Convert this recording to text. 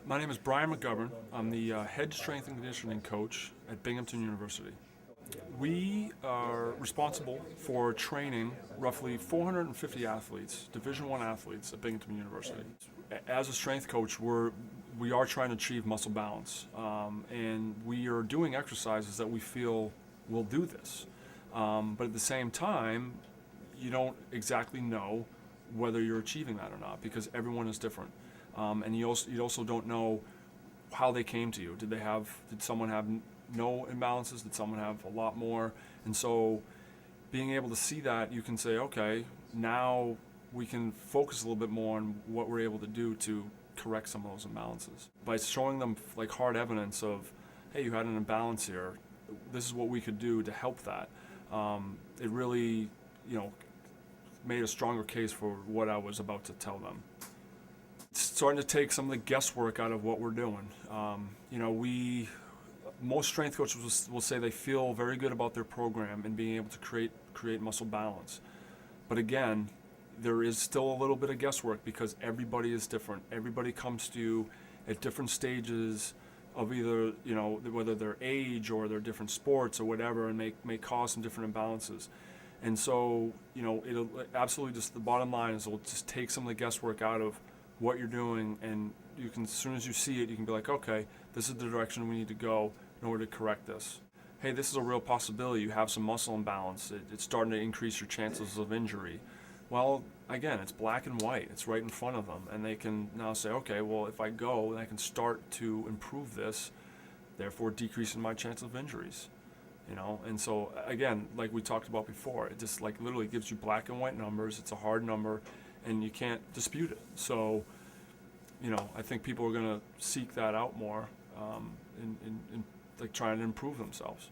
My name is Brian McGovern. I'm the head strength and conditioning coach at Binghamton University. We are responsible for training roughly 450 athletes, Division I athletes at Binghamton University. As a strength coach, we are trying to achieve muscle balance, and we are doing exercises that we feel will do this. But at the same time, you don't exactly know whether you're achieving that or not because everyone is different. And you also don't know how they came to you. Did someone have no imbalances? Did someone have a lot more? And so being able to see that, you can say, okay, now we can focus a little bit more on what we're able to do to correct some of those imbalances. By showing them like hard evidence of, hey, you had an imbalance here, this is what we could do to help that. It really, made a stronger case for what I was about to tell them. It's starting to take some of the guesswork out of what we're doing. Most strength coaches will say they feel very good about their program and being able to create muscle balance. But again, there is still a little bit of guesswork because everybody is different. Everybody comes to you at different stages of either, whether their age or their different sports or whatever, and may cause some different imbalances. And so, it'll absolutely just, the bottom line is it'll just take some of the guesswork out of what you're doing, and you can, as soon as you see it, you can be like, okay, this is the direction we need to go in order to correct this. Hey, this is a real possibility. You have some muscle imbalance. It's starting to increase your chances of injury. Well, again, it's black and white. It's right in front of them, and they can now say, okay, well, if I go, then I can start to improve this, therefore decreasing my chance of injuries. And so again, like we talked about before, it just like literally gives you black and white numbers. It's a hard number, and you can't dispute it. So, I think people are going to seek that out more, in like trying to improve themselves.